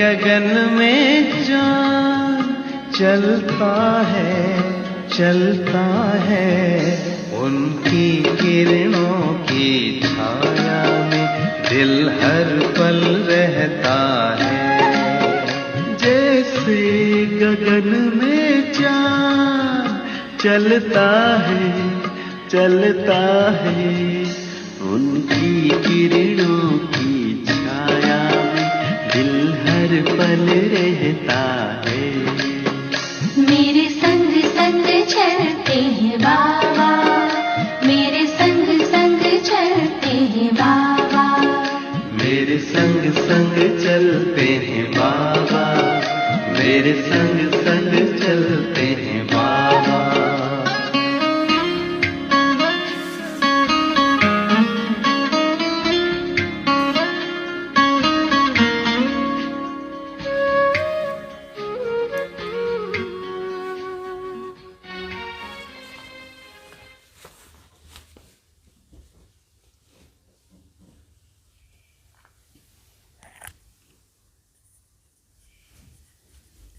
गगन में चाँद चलता है, उनकी किरणों की छाया में दिल हर पल रहता है। जैसे गगन में चाँद चलता है, उनकी किरणों की छाया में दिल हर पल रहता है। मेरे संग संग चलते हैं बाबा, मेरे संग संग चलते हैं बाबा, मेरे संग संग चलते हैं बाबा, मेरे संग संग चलते हैं बाबा।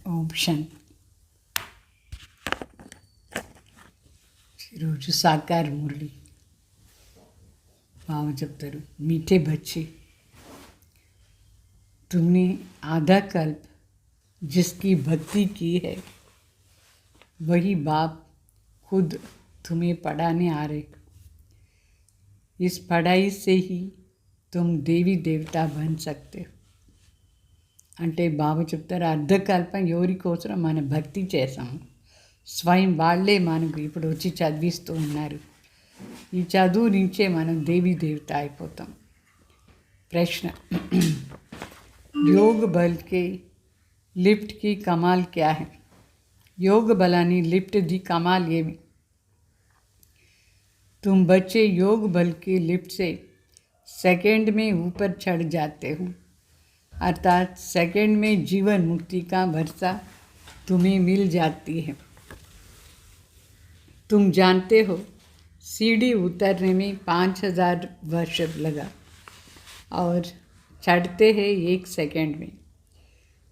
ఓం శాంతి. ఈరోజు సాకార మురళి బావ చెప్తారు, मीठे बच्चे, तुमने आधा कल्प जिसकी भक्ति की है, वही बाप खुद तुम्हें पढ़ाने आ रहे। इस पढ़ाई से ही तुम देवी देवता बन सकते हो. అంటే బాబా చెప్తారు, అర్ధకల్పం ఎవరి కోసం మన భక్తి చేసాము, స్వయం వాళ్ళే మనకు ఇప్పుడు వచ్చి చదివిస్తూ ఉన్నారు. ఈ చదువు నుంచే మనం దేవీ దేవత అయిపోతాం. ప్రశ్న, योग बल के लिफ्ट की कमाल क्या है? योग बलानी लिफ्ट दी कमाल ये भी, तुम बच्चे योग बल के लिफ्ट से सेकंड में ऊपर चढ़ जाते हो, अर्थात सेकंड में जीवन मुक्ति का वर्षा तुम्हें मिल जाती है. तुम जानते हो सीढ़ी उतरने में 5000 वर्ष लगा और चढ़ते हैं 1 सेकंड में.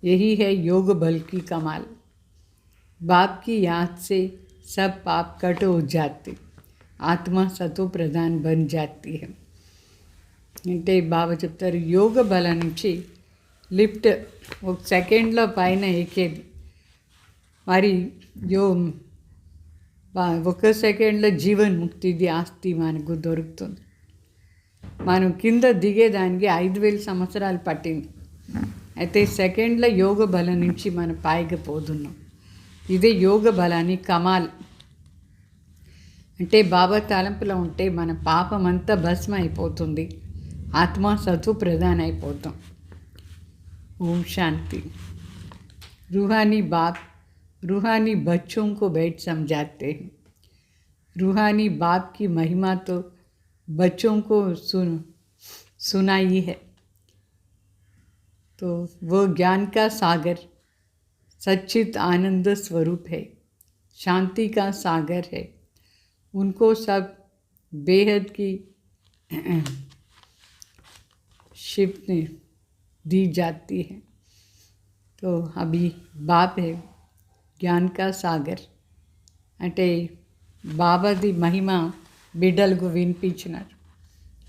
यही है योग बल की कमाल. बाप की याद से सब पाप कट हो जाते, आत्मा सतो प्रधान बन जाती है. అంటే బాబా చెప్తారు, యోగ బలం నుంచి లిఫ్ట్ ఒక సెకండ్లో పైన ఎక్కేది. మరి ఒక సెకండ్లో జీవన్ ముక్తిది ఆస్తి మనకు దొరుకుతుంది. మనం కింద దిగేదానికి 5000 సంవత్సరాలు పట్టింది. అయితే సెకండ్లో యోగ బలం నుంచి మనం పైకి పోతున్నాం. ఇదే యోగ బలాన్ని కమాల్. అంటే బాబా తలంపులో ఉంటే మన పాపం అంతా భస్మ అయిపోతుంది, ఆత్మ సతు ప్రధాన అయిపోతాం. ओम शांति. रूहानी बाप रूहानी बच्चों को बैठ समझाते हैं. रूहानी बाप की महिमा तो बच्चों को सुनाई है. तो वो ज्ञान का सागर सच्चित आनंद स्वरूप है, शांति का सागर है. उनको सब बेहद की शिफ्ट दी जाती है. तो अभी बाप है ज्ञान का सागर. అంటే బాబాది మహిమ బిడ్డలకు వినిపించినారు.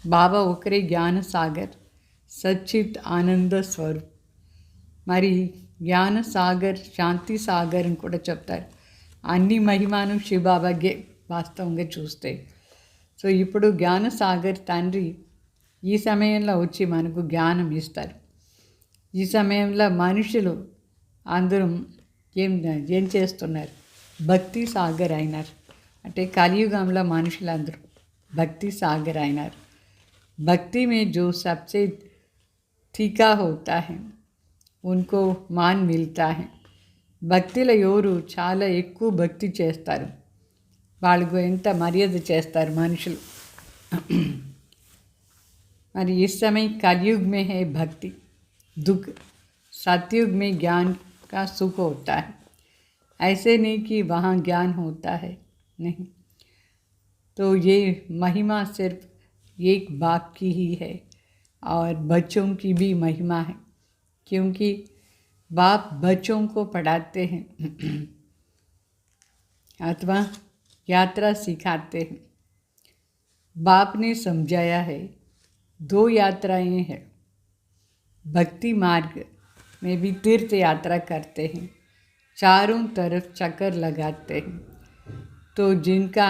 బాబా ఒకరే జ్ఞాన సాగర్, సచ్చిత్ ఆనంద స్వరూప్. మరి జ్ఞాన సాగర్, శాంతి సాగర్ అని కూడా చెప్తారు. అన్ని మహిమను శివబాబాగే వాస్తవంగా చూస్తే. సో ఇప్పుడు జ్ఞాన సాగర్ తండ్రి ఈ సమయంలో వచ్చి మనకు జ్ఞానం ఇస్తారు. ఈ సమయంలో మనుషులు అందరూ ఏం చేస్తున్నారు? భక్తి సాగర్ అయినారు. అంటే కలియుగంలో మనుషులందరూ భక్తి సాగర్ అయినారు. భక్తి में जो सबसे तीखा होता है उनको मान मिलता है. భక్తిలో ఎవరు చాలా ఎక్కువ భక్తి చేస్తారు వాళ్ళకు ఎంత మర్యాద చేస్తారు మనుషులు. మరి इस समय कलयुग में है भक्ति दुख, सतयुग में ज्ञान का सुख होता है. ऐसे नहीं कि वहाँ ज्ञान होता है, नहीं. तो ये महिमा सिर्फ एक बाप की ही है और बच्चों की भी महिमा है, क्योंकि बाप बच्चों को पढ़ाते हैं अथवा यात्रा सिखाते हैं। बाप ने समझाया है 2 यात्राएं हैं। भक्ति मार्ग में भी तीर्थ यात्रा करते हैं, चारों तरफ चक्कर लगाते हैं। तो जिनका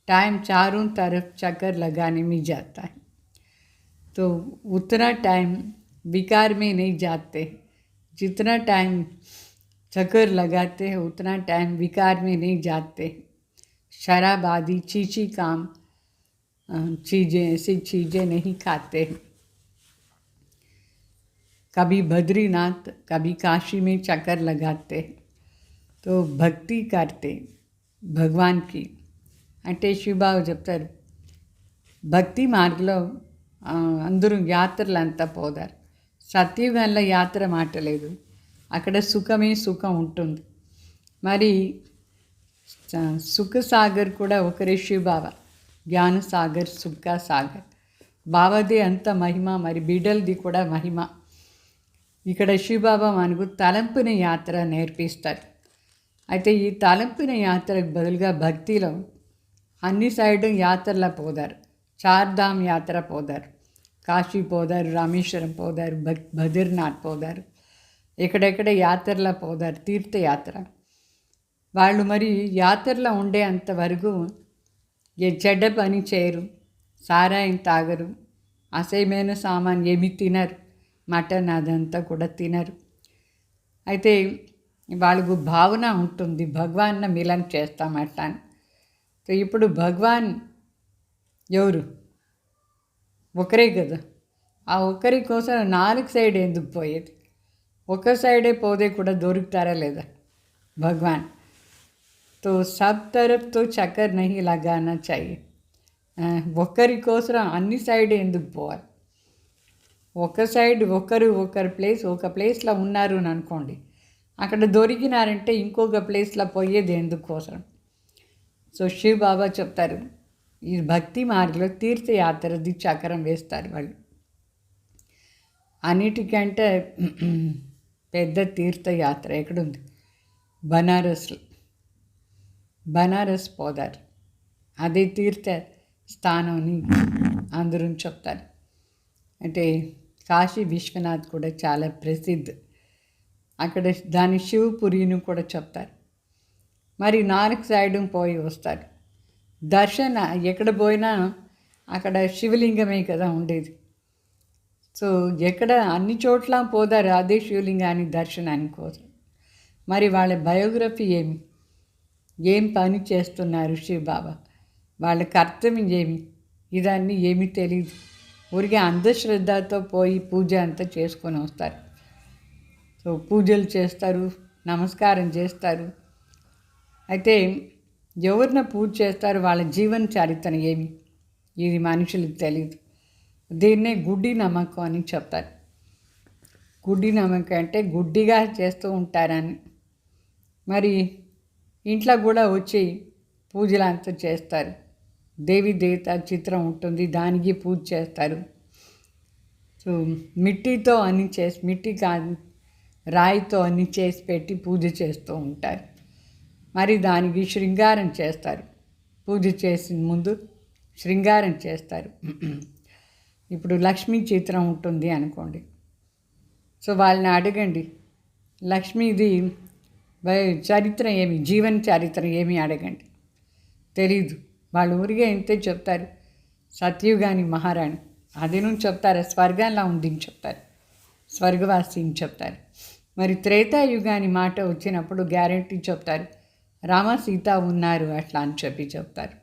टाइम चारों तरफ चक्कर लगाने में जाता है तो उतना टाइम विकार में नहीं जाते। जितना टाइम चक्कर लगाते हैं उतना टाइम विकार में नहीं जाते। शराब आदि चीची काम चीज़ें ऐसी चीज़ें नहीं खाते हैं। कभी बद्रीनाथ कभी काशी में चक्कर लगाते हैं। तो भक्ति करते भगवान की అంటే శివబాబు చెప్తారు భక్తి మార్గంలో అందరూ యాత్రలంతా పోదారు. సత్యుగంలో యాత్ర మాట లేదు, అక్కడ సుఖమే సుఖం ఉంటుంది. మరి సుఖ సాగర్ కూడా ఒకరే శివబాబా, జ్ఞాన సాగర్ సుఖ సాగర్. బాబాది అంత మహిమ, మరి బిడ్డలది కూడా మహిమ. ఇక్కడ శివబాబా మనకు తలంపున యాత్ర నేర్పిస్తారు. అయితే ఈ తలంపున యాత్రకు బదులుగా భక్తిలో అన్ని సైడ్ యాత్రలా పోదారు. చార్ధామ్ యాత్ర పోదారు, కాశీ పోదారు, రామేశ్వరం పోదారు, బద్రీనాథ్ పోదారు, ఎక్కడెక్కడ యాత్రలా పోదారు, తీర్థయాత్ర. వాళ్ళు మరి యాత్రలో ఉండే అంతవరకు ఏ చెడ్డ పని చేయరు, సారాయం తాగరు, అసహ్యమైన సామాన్ ఏమి తినరు, మటన్ అదంతా కూడా తినరు. అయితే వాళ్ళకు భావన ఉంటుంది భగవాన్ మిలన్ చేస్తామట. సో ఇప్పుడు భగవాన్ ఎవరు? ఒకరే కదా. ఆ ఒక్కరి కోసం 4 సైడ్ ఎందుకు పోయేది? ఒక సైడే పోతే కూడా దొరుకుతారా లేదా భగవాన్? तो सब तरफ तो चक्कर नहीं लगाना चाहिए. ఒకరి కోసం అన్ని సైడ్ ఎందుకు పోవాలి? ఒక సైడ్ ఒకరి ప్లేస్ ఒక ప్లేస్లో ఉన్నారు అని అనుకోండి, అక్కడ దొరికినారంటే ఇంకొక ప్లేస్లో పోయేది ఎందుకోసం? సో శివ్ బాబా చెప్తారు ఈ భక్తి మార్గంలో తీర్థయాత్రది చక్రం వేస్తారు వాళ్ళు. అన్నిటికంటే పెద్ద తీర్థయాత్ర ఎక్కడుంది? బనారస్ పోదారు. అదే తీర్థ స్థానం అని అందరూ చెప్తారు. అంటే కాశీ విశ్వనాథ్ కూడా చాలా ప్రసిద్ధి. అక్కడ దాని శివపురిని కూడా చెప్తారు. మరి 4 సైడ్ పోయి వస్తారు. దర్శన ఎక్కడ పోయినా అక్కడ శివలింగమే కదా ఉండేది. సో ఎక్కడ అన్ని చోట్ల పోదారు అదే శివలింగాన్ని దర్శనానికి కోసం. మరి వాళ్ళ బయోగ్రఫీ ఏం పని చేస్తున్నారు శివబాబా, వాళ్ళ కర్తవ్యం ఏమి, ఇదన్నీ ఏమీ తెలియదు. ఊరికే అంధశ్రద్ధతో పోయి పూజ అంతా చేసుకొని వస్తారు. సో పూజలు చేస్తారు, నమస్కారం చేస్తారు. అయితే ఎవరిన పూజ చేస్తారు, వాళ్ళ జీవన చరిత్ర ఏమి, ఇది మనుషులకు తెలియదు. దీన్నే గుడ్డి నమ్మకం అని చెప్తారు. గుడ్డి నమ్మకం అంటే గుడ్డిగా చేస్తూ ఉంటారని. మరి ఇంట్లో కూడా వచ్చి పూజలు అంతా చేస్తారు. దేవి దేవత చిత్రం ఉంటుంది, దానికి పూజ చేస్తారు. సో మిట్టితో అన్ని చేసి, మిట్టి కాదు రాయితో అన్ని చేసి పెట్టి పూజ చేస్తూ ఉంటారు. మరి దానికి శృంగారం చేస్తారు. పూజ చేసిన ముందు శృంగారం చేస్తారు. ఇప్పుడు లక్ష్మీ చిత్రం ఉంటుంది అనుకోండి. సో వాళ్ళని అడగండి, లక్ష్మీది చరిత్ర ఏమి, జీవన చరిత్ర ఏమి అడగండి, తెలీదు. వాళ్ళు ఊరిగా ఇంతే చెప్తారు, సత్యుగాని మహారాణి అది నుంచి చెప్తారు, స్వర్గంలా ఉంది అని చెప్తారు, స్వర్గవాసి అని చెప్తారు. మరి త్రేతాయుగాని మాట వచ్చినప్పుడు గ్యారంటీ చెప్తారు, రామ సీత ఉన్నారు అట్లా అని చెప్తారు.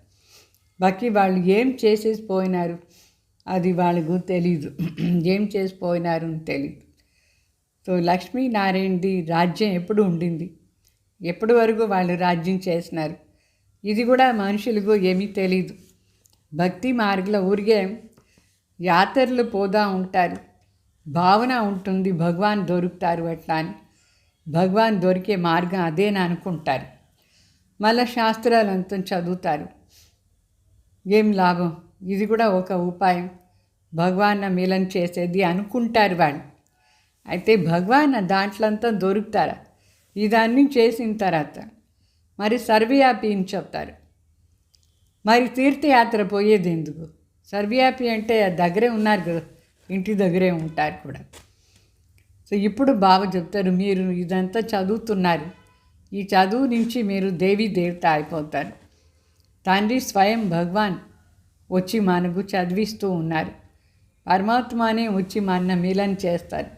బాకీ వాళ్ళు ఏం చేసేసి పోయినారు అది వాళ్ళకు తెలీదు, ఏం చేసిపోయినారు అని తెలీదు. సో లక్ష్మీనారాయణది రాజ్యం ఎప్పుడు ఉండింది, ఎప్పటి వరకు వాళ్ళు రాజ్యం చేసినారు, ఇది కూడా మనుషులకు ఏమీ తెలీదు. భక్తి మార్గంలో ఊరికే యాత్రలు పోదా ఉంటారు, భావన ఉంటుంది భగవాన్ దొరుకుతారు అట్లా అని. భగవాన్ దొరికే మార్గం అదేనా అనుకుంటారు. మళ్ళీ శాస్త్రాలంతా చదువుతారు, ఏం లాభం, ఇది కూడా ఒక ఉపాయం భగవాన్ మిలన్ చేసేది అనుకుంటారు వాళ్ళు. అయితే భగవాన్ దాంట్లో అంతా దొరుకుతారా? ఇదన్నీ చేసిన తర్వాత మరి సర్వవ్యాపి అని చెప్తారు. మరి తీర్థయాత్ర పోయేది ఎందుకు? సర్వవ్యాపి అంటే దగ్గరే ఉన్నారు కదా, ఇంటి దగ్గరే ఉంటారు కూడా. సో ఇప్పుడు బాబా చెప్తారు, మీరు ఇదంతా చదువుతున్నారు, ఈ చదువు నుంచి మీరు దేవీ దేవత అయిపోతారు. తండ్రి స్వయం భగవాన్ వచ్చి మనకు చదివిస్తూ ఉన్నారు. పరమాత్మనే వచ్చి మన మిలన చేస్తారు.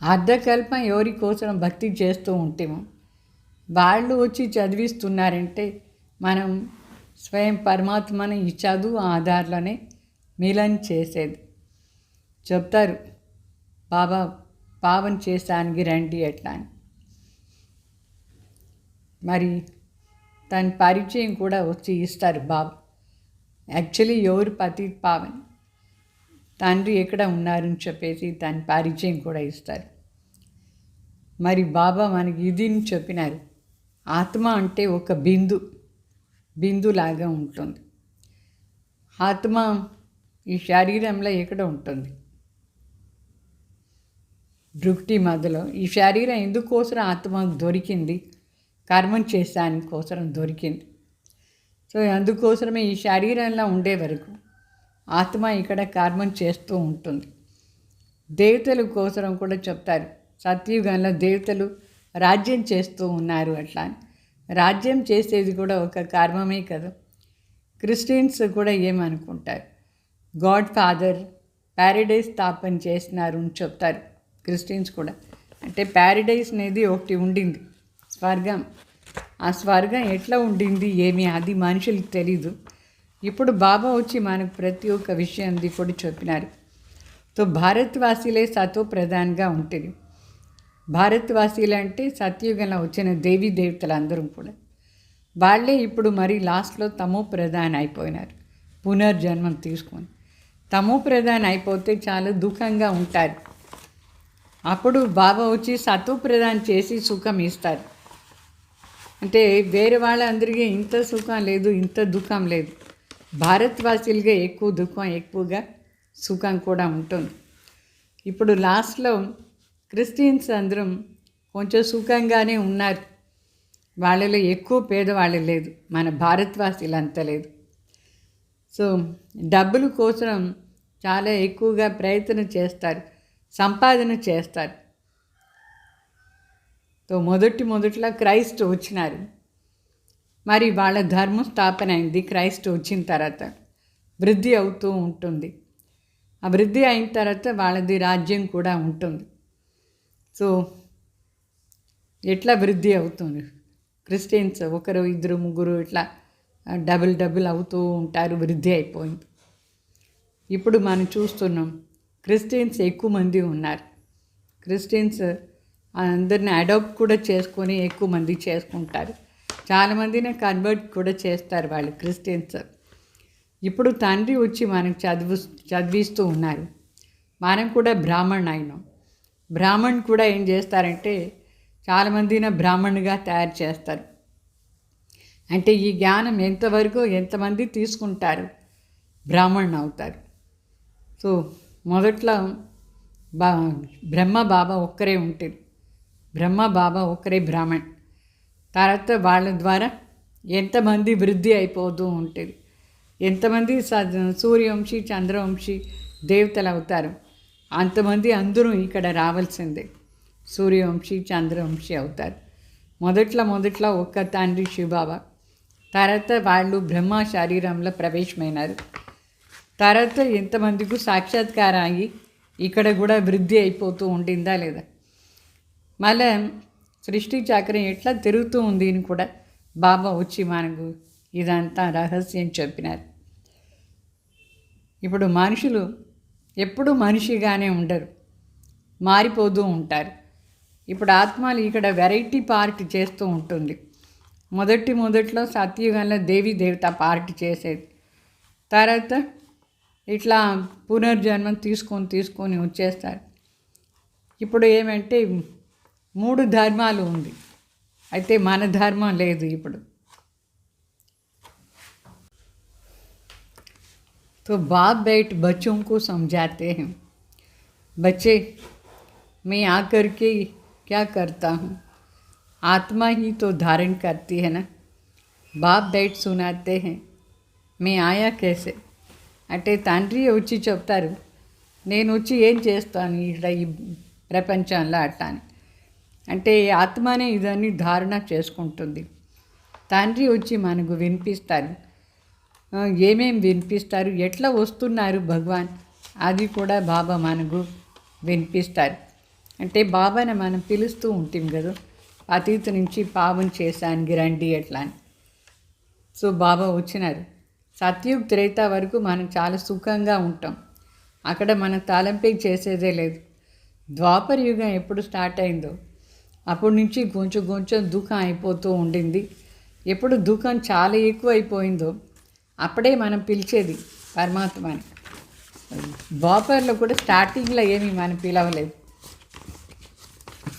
అర్ధకల్పం ఎవరి కోసం భక్తి చేస్తూ ఉంటాము, వాళ్ళు వచ్చి చదివిస్తున్నారంటే మనం స్వయం పరమాత్మని ఈ చదువు ఆధార్లోనే మిలన చేసేది. చెప్తారు బాబా పావన్ చేసానికి రండి ఎట్లా అని. మరి తన పరిచయం కూడా వచ్చి ఇస్తారు బాబా. యాక్చువల్లీ ఎవరు పతి పావన్, తండ్రి ఎక్కడ ఉన్నారని చెప్పేసి తన పరిచయం కూడా ఇస్తారు. మరి బాబా మనకి ఇది చెప్పినారు, ఆత్మ అంటే ఒక బిందులాగా ఉంటుంది. ఆత్మ ఈ శరీరంలో ఎక్కడ ఉంటుంది? భృక్టి మధ్యలో. ఈ శరీరం ఎందుకోసం ఆత్మ దొరికింది? కర్మం చేసాని కోసం దొరికింది. సో అందుకోసమే ఈ శరీరంలో ఉండే వరకు ఆత్మ ఇక్కడ కర్మం చేస్తూ ఉంటుంది. దేవతల కోసం కూడా చెప్తారు, సత్యుగంలో దేవతలు రాజ్యం చేస్తూ ఉన్నారు అట్లా. రాజ్యం చేసేది కూడా ఒక కర్మమే కదా. క్రిస్టియన్స్ కూడా ఏమనుకుంటారు, గాడ్ ఫాదర్ ప్యారడైజ్ స్థాపన చేసినారు అని చెప్తారు క్రిస్టియన్స్ కూడా. అంటే ప్యారడైజ్ అనేది ఒకటి ఉండింది, స్వర్గం. ఆ స్వర్గం ఎట్లా ఉండింది ఏమి అది మనుషులకు తెలీదు. ఇప్పుడు బాబా వచ్చి మనకు ప్రతి ఒక్క విషయం కూడా చెప్పినారు. సో భారత్వాసీలే సతో ప్రధానంగా ఉంటుంది. భారత్వాసీలు అంటే సత్యుగంలో వచ్చిన దేవీ దేవతలందరూ కూడా వాళ్ళే ఇప్పుడు మరి లాస్ట్లో తమో ప్రధాన అయిపోయినారు. పునర్జన్మం తీసుకొని తమో ప్రధాన అయిపోతే చాలా దుఃఖంగా ఉంటారు. అప్పుడు బాబా వచ్చి సతో ప్రధాన చేసి సుఖం ఇస్తారు. అంటే వేరే వాళ్ళందరికీ ఇంత సుఖం లేదు, ఇంత దుఃఖం లేదు. భారత్వాసీలుగా ఎక్కువ దుఃఖం, ఎక్కువగా సుఖం కూడా ఉంటుంది. ఇప్పుడు లాస్ట్లో క్రిస్టియన్స్ అందరం కొంచెం సుఖంగానే ఉన్నారు. వాళ్ళలో ఎక్కువ పేదవాళ్ళు లేదు, మన భారత్వాసీలు అంత లేదు. సో డబ్బుల కోసం చాలా ఎక్కువగా ప్రయత్నం చేస్తారు, సంపాదన చేస్తారు. సో మొదట్లో క్రైస్ట్ వచ్చినారు. మరి వాళ్ళ ధర్మం స్థాపన అయింది. క్రైస్ట్ వచ్చిన తర్వాత వృద్ధి అవుతూ ఉంటుంది. ఆ వృద్ధి అయిన తర్వాత వాళ్ళది రాజ్యం కూడా ఉంటుంది. సో ఎట్లా వృద్ధి అవుతుంది? క్రిస్టియన్స్ ఒకరు ఇద్దరు ముగ్గురు ఇట్లా డబుల్ అవుతూ ఉంటారు, వృద్ధి అయిపోయింది. ఇప్పుడు మనం చూస్తున్నాం క్రిస్టియన్స్ ఎక్కువ మంది ఉన్నారు. క్రిస్టియన్స్ అందరిని అడాప్ట్ కూడా చేసుకొని ఎక్కువ మంది చేసుకుంటారు. చాలామందిని కన్వర్ట్ కూడా చేస్తారు వాళ్ళు క్రిస్టియన్స్. ఇప్పుడు తండ్రి వచ్చి మనకు చదివిస్తూ ఉన్నారు. మనం కూడా బ్రాహ్మణ్ అయినాం. బ్రాహ్మణ్ కూడా ఏం చేస్తారంటే చాలామందిని బ్రాహ్మణుగా తయారు చేస్తారు. అంటే ఈ జ్ఞానం ఎంతవరకు ఎంతమంది తీసుకుంటారు బ్రాహ్మణ్ అవుతారు. సో మొదట్లో బ్రహ్మ బాబా ఒక్కరే ఉంటుంది, బ్రహ్మ బాబా ఒక్కరే బ్రాహ్మణ్. తర్వాత వాళ్ళ ద్వారా ఎంతమంది వృద్ధి అయిపోతూ ఉంటుంది. ఎంతమంది సూర్యవంశీ చంద్రవంశీ దేవతలు అవుతారు, అంతమంది అందరూ ఇక్కడ రావాల్సిందే. సూర్యవంశీ చంద్రవంశీ అవుతారు. మొదట్లో ఒక్క తండ్రి శివబాబా. తర్వాత వాళ్ళు బ్రహ్మ శరీరంలో ప్రవేశమైనారు. తర్వాత ఎంతమందికి సాక్షాత్కారం అయ్యి ఇక్కడ కూడా వృద్ధి అయిపోతూ ఉండిందా లేదా. మళ్ళీ సృష్టి చక్రం ఎట్లా తిరుగుతూ ఉంది అని కూడా బాబా వచ్చి మనకు ఇదంతా రహస్యం చెప్పినారు. ఇప్పుడు మనుషులు ఎప్పుడూ మనిషిగానే ఉండరు, మారిపోతూ ఉంటారు. ఇప్పుడు ఆత్మలు ఇక్కడ వెరైటీ పార్ట్ చేస్తూ ఉంటుంది. మొదట్లో సత్యుగంలో దేవీ దేవత పార్ట్ చేసేది. తర్వాత ఇట్లా పునర్జన్మం తీసుకొని వచ్చేస్తారు. ఇప్పుడు ఏమంటే 3 ధర్మాలు ఉంది, అయితే మన ధర్మం లేదు ఇప్పుడు. तो बाप बैठ बच्चों को समझाते हैं, बच्चे मैं आकर के क्या करता हूँ, आत्मा ही तो धारण करती है ना. బాప్ డైట్ సునాతే హే మే ఆయా కేసే అంటే తండ్రి వచ్చి చెప్తారు, నేను వచ్చి ఏం చేస్తాను ఇక్కడ ఈ ప్రపంచంలో అట్లా అని. అంటే ఆత్మనే ఇదన్నీ ధారణ చేసుకుంటుంది. తండ్రి వచ్చి మనకు వినిపిస్తారు. ఏమేం వినిపిస్తారు, ఎట్లా వస్తున్నారు భగవాన్, అది కూడా బాబా మనకు వినిపిస్తారు. అంటే బాబాని మనం పిలుస్తూ ఉంటాం కదా, అతీత నుంచి పావన చేశానికి రండి ఎట్లా అని. సో బాబా వచ్చినారు. సత్యుగ్ త్రేత వరకు మనం చాలా సుఖంగా ఉంటాం, అక్కడ మనం తలంపే చేసేదే లేదు. ద్వాపర యుగం ఎప్పుడు స్టార్ట్ అయిందో అప్పటి నుంచి కొంచెం కొంచెం దుఃఖం అయిపోతూ ఉండింది. ఎప్పుడు దుఃఖం చాలా ఎక్కువ అయిపోయిందో అప్పుడే మనం పిలిచేది పరమాత్మని. ద్వాపర్లో కూడా స్టార్టింగ్లో ఏమీ మనం పిలవలేదు.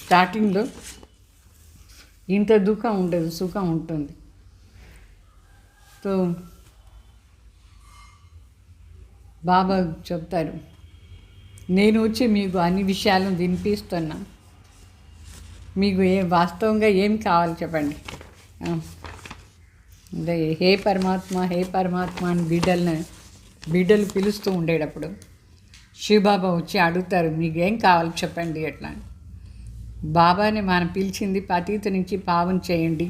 స్టార్టింగ్లో ఇంత దుఃఖం ఉండదు, సుఖం ఉంటుంది. సో బాబా చెప్తారు, నేను వచ్చి మీకు అన్ని విషయాలను వినిపిస్తున్నా, మీకు వాస్తవంగా ఏం కావాలి చెప్పండి. అంటే హే పరమాత్మ హే పరమాత్మ అని బిడ్డలు పిలుస్తూ ఉండేటప్పుడు శివబాబా వచ్చి అడుగుతారు, మీకు ఏం కావాలి చెప్పండి ఎట్లా అని. బాబాని మనం పిలిచింది పతీత నుంచి పావన చేయండి,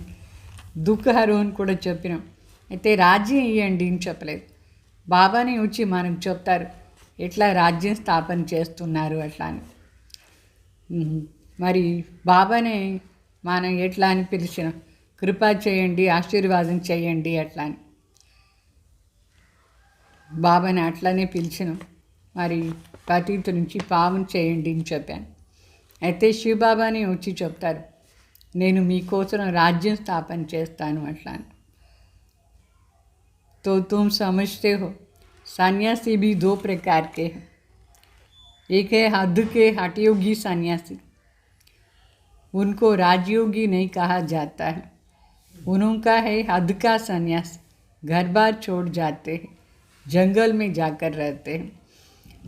దుఃఖహరు అని కూడా చెప్పినాం. అయితే రాజ్యం ఇవ్వండి అని చెప్పలేదు. బాబానే వచ్చి మనకు చెప్తారు ఎట్లా రాజ్యం స్థాపన చేస్తున్నారు అట్లా అని. మరి బాబానే మనం ఎట్లా అని పిలిచిన, కృపా చేయండి, ఆశీర్వాదం చేయండి అట్లా అని. బాబాని అట్లానే పిలిచినాం. మరి పతీత నుంచి పావన చేయండి అని చెప్పాను. అయితే శివబాబానే వచ్చి చెప్తారు, నేను మీకోసం రాజ్యం స్థాపన చేస్తాను అట్లా అని. तो तुम समझते हो सन्यासी भी दो प्रकार के हैं. एक है हद के हठयोगी सन्यासी, उनको राजयोगी नहीं कहा जाता है. उनका है हद का सन्यासी, घर बार छोड़ जाते हैं, जंगल में जाकर रहते हैं.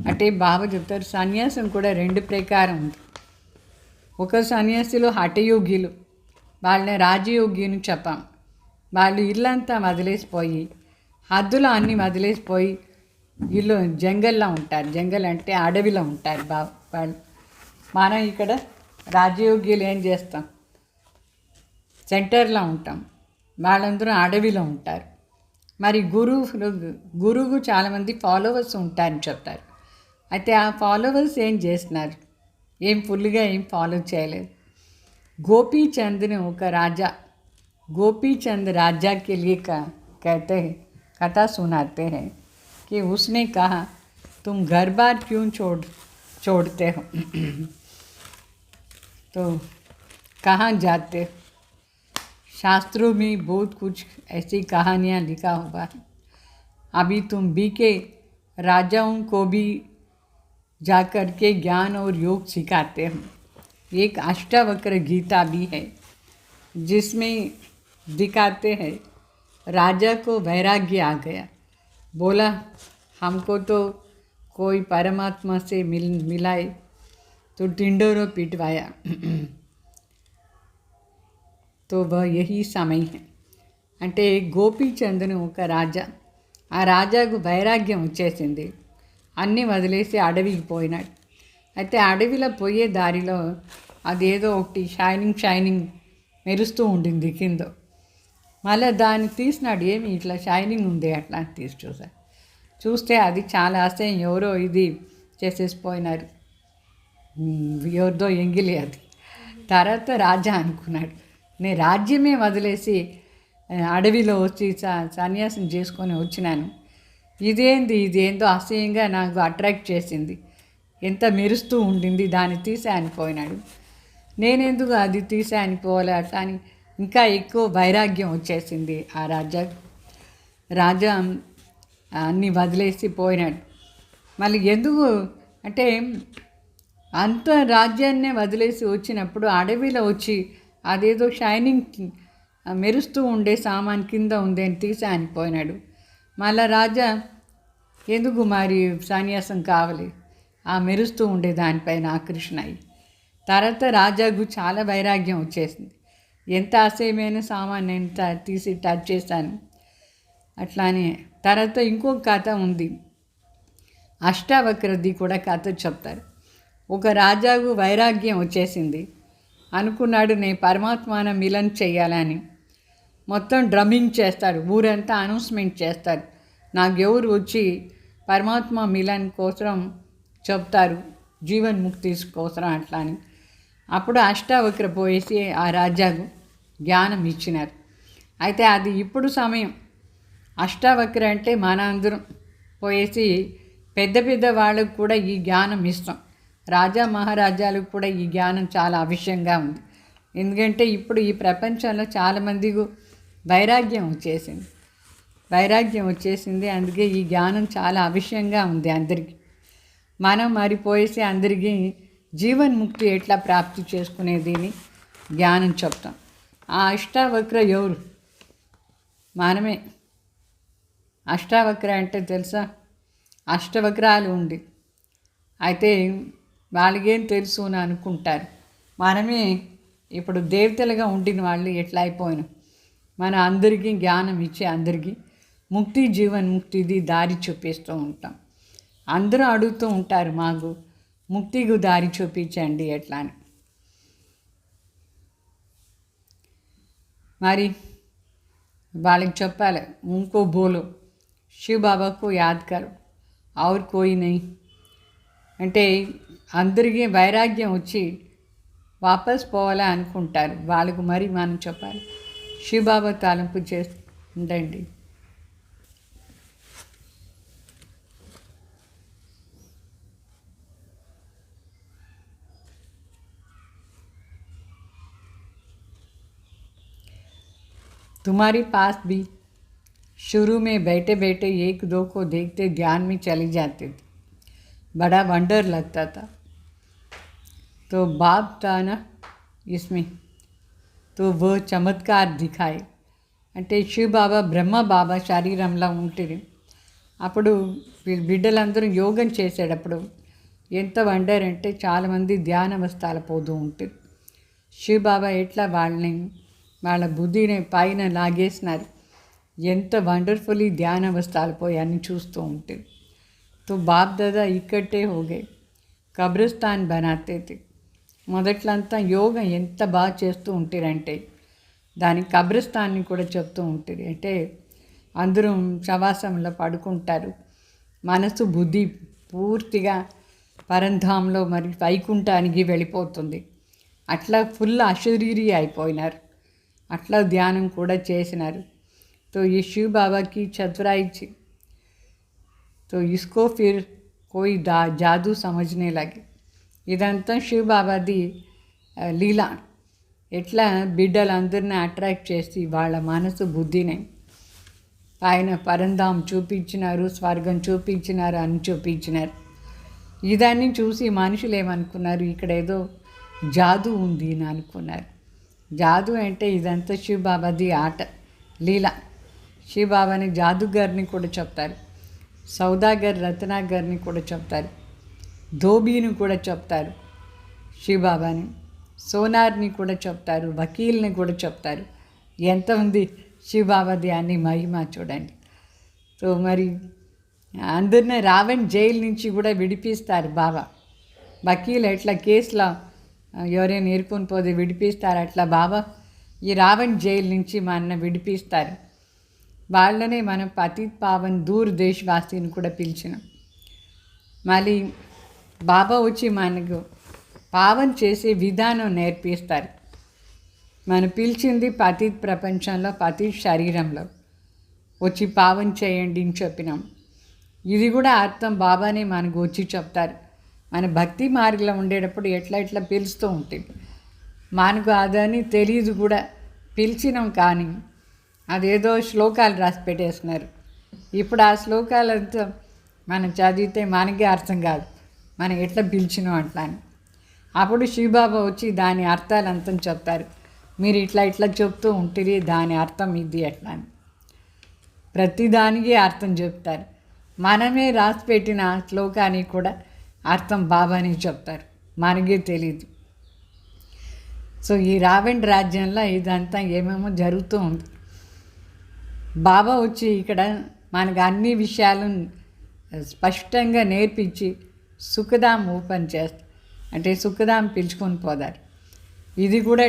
అంటే బాబా చెప్తారు సన్యాసం కూడా రెండు ప్రకారం ఉంది. ఒక సన్యాసిలో హఠయోగిలు, వాళ్ళని రాజయోగి అని చెప్పాం. వాళ్ళు ఇల్లంతా వదిలేసిపోయి, హద్దులో అన్నీ వదిలేసిపోయి ఇల్లు జంగల్లో ఉంటారు. జంగల్ అంటే అడవిలో ఉంటారు వాళ్ళు. మనం ఇక్కడ రాజయోగ్యులు ఏం చేస్తాం, సెంటర్లో ఉంటాం, వాళ్ళందరూ అడవిలో ఉంటారు. మరి గురువు చాలామంది ఫాలోవర్స్ ఉంటారని చెప్తారు. అయితే ఆ ఫాలోవర్స్ ఏం చేస్తున్నారు, ఏం ఫుల్గా ఏం ఫాలో చేయలేదు. గోపీచంద్ని ఒక రాజా, गोपीचंद राजा के लिए कहते हैं, कथा सुनाते हैं कि उसने कहा तुम घर बार क्यों छोड़ते हो, तो कहाँ जाते हो. शास्त्रों में बहुत कुछ ऐसी कहानियाँ लिखा हुआ है. अभी तुम भी के राजाओं को भी जाकर के ज्ञान और योग सिखाते हो. एक अष्टावक्र गीता भी है जिसमें दिखाते हैं राजा को वैराग्य आ गया, बोला हमको तो कोई परमात्मा से मिलाए, तो टिंडोरो पिटवाया. तो वह यही समय है. అంటే గోపీచంద్ను ఒక రాజా, ఆ రాజాకు వైరాగ్యం వచ్చేసింది, అన్నీ వదిలేసి అడవికి పోయినాడు. అయితే అడవిలో పోయే దారిలో అదేదో ఒకటి షైనింగ్ మెరుస్తూ ఉండింది కింద. మళ్ళీ దాన్ని తీసినాడు, ఏమి ఇట్లా షైనింగ్ ఉంది అట్లా తీసి చూస్తే అది చాలా అసహ్యం, ఎవరో ఇది చేసేసిపోయినారు, ఎవరిదో ఎంగిలి అది. తర్వాత రాజా అనుకున్నాడు, నేను రాజ్యమే వదిలేసి అడవిలో వచ్చి సన్యాసం చేసుకొని వచ్చినాను, ఇదేందో అసహ్యంగా నాకు అట్రాక్ట్ చేసింది, ఎంత మెరుస్తూ ఉండింది, దాన్ని తీసే అనిపోయినాడు. నేనెందుకు అది తీసే అనిపోవాలి అట్లా అని ఇంకా ఎక్కువ వైరాగ్యం వచ్చేసింది ఆ రాజా అన్నీ వదిలేసి పోయినాడు. మళ్ళీ ఎందుకు అంటే అంత రాజ్యాన్నే వదిలేసి వచ్చినప్పుడు అడవిలో వచ్చి అదేదో షైనింగ్ మెరుస్తూ ఉండే సామాన్ కింద ఉంది అని తీసే అనిపోయినాడు. మళ్ళా రాజా ఎందుకు మరి సన్యాసం కావాలి, ఆ మెరుస్తూ ఉండే దానిపైన ఆకర్షణ అయ్యి తర్వాత రాజాకు చాలా వైరాగ్యం వచ్చేసింది. ఎంత అసహ్యమైన సామాన్ నేను తీసి టచ్ చేశాను. అట్లానే తర్వాత ఇంకొక కథ ఉంది, అష్టావక్రది కూడా కథ చెప్తారు. ఒక రాజాకు వైరాగ్యం వచ్చేసింది, అనుకున్నాడు నేను పరమాత్మాన మిలన్ చేయాలని. మొత్తం డ్రమ్మింగ్ చేస్తాడు, ఊరంతా అనౌన్స్మెంట్ చేస్తారు, నాకెవరు వచ్చి పరమాత్మ మిలన్ కోసం చెప్తారు, జీవన్ ముక్తి కోసం అట్లా అని. అప్పుడు అష్టావక్ర పోయేసి ఆ రాజాకు జ్ఞానం ఇచ్చినారు. అయితే అది ఇప్పుడు సమయం. అష్టావక్ర అంటే మన అందరం పోయేసి పెద్ద పెద్ద వాళ్ళకు కూడా ఈ జ్ఞానం ఇస్తాం. రాజా మహారాజాలకు కూడా ఈ జ్ఞానం చాలా అవశ్యంగా ఉంది. ఎందుకంటే ఇప్పుడు ఈ ప్రపంచంలో చాలామందికి వైరాగ్యం వచ్చేసింది. అందుకే ఈ జ్ఞానం చాలా అవశ్యంగా ఉంది అందరికీ. మనం మరిపోయేసి అందరికీ జీవన్ముక్తి ఎట్లా ప్రాప్తి చేసుకునేది జ్ఞానం చెప్తాం. ఆ అష్టావక్ర ఎవరు? మనమే. అష్టావక్ర అంటే తెలుసా? అష్టవక్రాలు ఉంది, అయితే వాళ్ళకేం తెలుసు అని అనుకుంటారు. మనమే ఇప్పుడు దేవతలుగా ఉండిన వాళ్ళు ఎట్లా అయిపోయినాం. మన అందరికీ జ్ఞానం ఇచ్చి అందరికీ ముక్తి జీవన్ముక్తిది దారి చూపిస్తూ ఉంటాం. అందరూ అడుగుతూ ఉంటారు, మాకు ముక్తికి దారి చూపించండి ఎట్లా అని. మరి వాళ్ళకి చెప్పాలి, ఇంకో బోలో శివ బాబాకు యాద్ కరో और कोई नहीं అంటే అందరికీ వైరాగ్యం వచ్చి వాపస్ పోవాలని అనుకుంటారు. వాళ్ళకు మరి మనం చెప్పాలి, శివబాబా తలంపు ఉండండి. तुम्हारे पास भी शुरू में बैठे बैठे एक दो को देखते ध्यान में चले जाते थे, बड़ा वंडर लगता था. तो बाप था ना इसमें, तो वो चमत्कार दिखाए. అంటే శివ బాబా బ్రహ్మ బాబా శరీరంలో ఉంటుంది. అప్పుడు బిడ్డలందరూ యోగం చేసేటప్పుడు ఎంత వండర్ అంటే చాలామంది ధ్యాన అవస్థలు పోతూ ఉంటుంది. శివ బాబా ఎట్లా వాళ్ళ బుద్ధిని పైన లాగేసినారు, ఎంత వండర్ఫుల్లీ ధ్యాన అవస్థలు పోయి అన్నీ చూస్తూ ఉంటుంది. తో బాప్ దాదా ఇక్కడే హోగే కబ్రిస్తాన్ బనాతే తే. మొదట్లంతా యోగం ఎంత బాగా చేస్తూ ఉంటారంటే దానికి కబ్రిస్తాన్ని కూడా చెప్తూ ఉంటుంది. అంటే అందరూ శవాసంలో పడుకుంటారు, మనసు బుద్ధి పూర్తిగా పరంధాంలో మరి వైకుంఠానికి వెళ్ళిపోతుంది. అట్లా ఫుల్ అశరీరి అయిపోయినారు, అట్లా ధ్యానం కూడా చేసినారు. तो ये शिव बाबा की चतुराई थी, तो इसको फिर कोई जादू समझने लगे. ఇదంతా శివ బాబాది లీలా. ఎట్లా బిడ్డలందరినీ అట్రాక్ట్ చేసి వాళ్ళ మనసు బుద్ధిని ఆయన పరంధాం చూపించినారు, స్వర్గం చూపించినారు, అని చూపించినారు. ఇదాన్ని చూసి మనుషులు ఏమనుకున్నారు, ఇక్కడ ఏదో జాదు ఉంది అని అనుకున్నారు. జాదు అంటే ఇదంతా శివ బాబాది ఆట లీలా. శివ బాబాని జాదుగర్ని కూడా చెప్తారు, సౌదాగర్ రత్నాగర్ని కూడా చెప్తారు, ధోబీని కూడా చెప్తారు, శివ బాబాని సోనార్ని కూడా చెప్తారు, వకీల్ని కూడా చెప్తారు. ఎంత ఉంది శివ బాబాది అన్ని మహిమ చూడండి. సో మరి అందరినీ రావణ్ జైలు నుంచి కూడా విడిపిస్తారు బాబా. వకీల్ ఎట్లా కేసులో ఎవరైనా ఇరుకుని పోతే విడిపిస్తారు, అట్లా బాబా ఈ రావణ్ జైలు నుంచి మన విడిపిస్తారు. వాళ్ళనే మనం పతిత్ పావన్ దూర్ దేశవాసిని కూడా పిలిచినాం. మళ్ళీ బాబా వచ్చి మనకు పావన్ చేసే విధానం నేర్పిస్తారు. మనం పిలిచింది పతిత్ ప్రపంచంలో, పతిత్ శరీరంలో వచ్చి పావన్ చేయండి అని చెప్పినాం. ఇది కూడా అర్థం బాబానే మనకు వచ్చి చెప్తారు. మన భక్తి మార్గంలో ఉండేటప్పుడు ఎట్లా ఎట్లా పిలుస్తూ ఉంటుంది, మనకు అదని తెలియదు కూడా. పిలిచినాం కానీ అదేదో శ్లోకాలు రాసి పెట్టేస్తున్నారు. ఇప్పుడు ఆ శ్లోకాలంతా మనం చదివితే మనకే అర్థం కాదు, మనం ఎట్లా పిలిచినాం అట్లా అని. అప్పుడు శివబాబా వచ్చి దాని అర్థాలు అంతా చెప్తారు. మీరు ఇట్లా ఇట్లా చెప్తూ ఉంటుంది, దాని అర్థం ఇది ఎట్లా అని ప్రతిదానికి అర్థం చెప్తారు. మనమే రాసి పెట్టిన శ్లోకానికి కూడా అర్థం బాబాని చెప్తారు, మనకే తెలీదు. సో ఈ రావణ్ రాజ్యంలో ఇదంతా ఏమేమో జరుగుతూ ఉంది. బాబా వచ్చి ఇక్కడ మనకు అన్ని విషయాలు స్పష్టంగా నేర్పించి సుఖదాం ఓపెన్ చేస్తారు. అంటే సుఖదాం పిలుచుకొని పోదారు. ఇది కూడా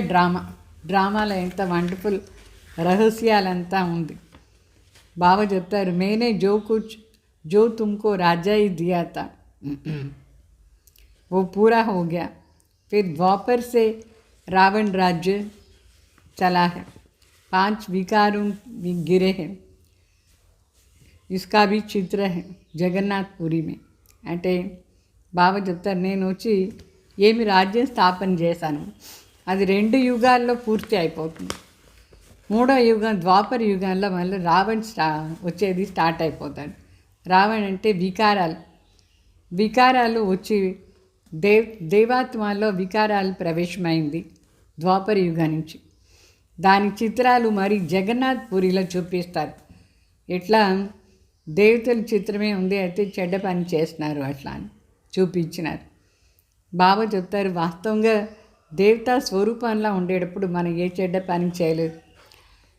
డ్రామాలో ఎంత వండర్ఫుల్ రహస్యాలంతా ఉంది. బాబా చెప్తారు, మేనే जो तुमको राजा ही दिया था वो पूरा हो गया. फिर द्वापर से रावण राज्य चला है. 5 विकारों गिरे हैं. इसका भी चित्र है జగన్నాథ్పురి में. అంటే బాబా చెప్తారు, నేను వచ్చి ఏమి రాజ్యం స్థాపన చేశాను, అది 2 యుగాల్లో పూర్తి అయిపోతుంది. 3వ యుగం ద్వాపర యుగంలో మళ్ళీ రావణ్ వచ్చేది స్టార్ట్ అయిపోతాడు. రావణ్ అంటే వికారాలు వచ్చి దేవాత్మలో వికారాలు ప్రవేశమైంది ద్వాపర యుగం నుంచి. దాని చిత్రాలు మరి జగన్నాథ్పురిలో చూపిస్తారు. ఎట్లా దేవతల చిత్రమే ఉంది, అయితే చెడ్డ పని చేస్తున్నారు అట్లా అని చూపించినారు. బాబా చెప్తారు, వాస్తవంగా దేవతా స్వరూపంలో ఉండేటప్పుడు మనం ఏ చెడ్డ పని చేయలేదు.